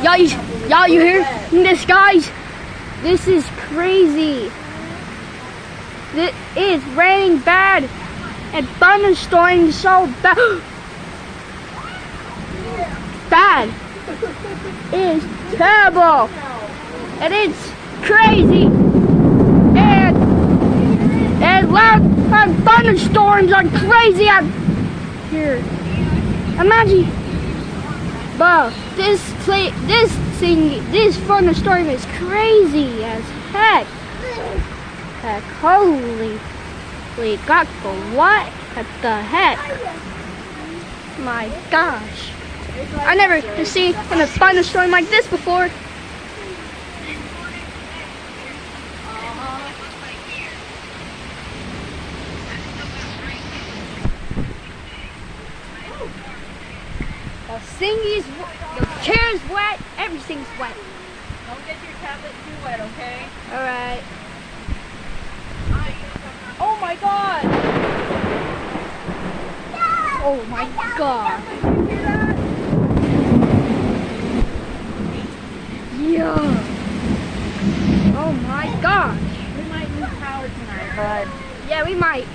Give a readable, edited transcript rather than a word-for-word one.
Y'all, you hear this, guys? This is crazy. It is raining bad and thunderstorming so bad. Bad. It is terrible. And it's crazy. And loud thunderstorms are crazy out here. Imagine, bro, this thunderstorm is crazy as heck. Holy God, what the heck? My gosh. I never seen a thunderstorm like this before. The thingy's, the chair's wet, everything's wet. Don't get your tablet too wet, okay? Alright. Oh my god! Oh my god. Yeah. Oh my gosh. We might lose power tonight, bud. Yeah, we might.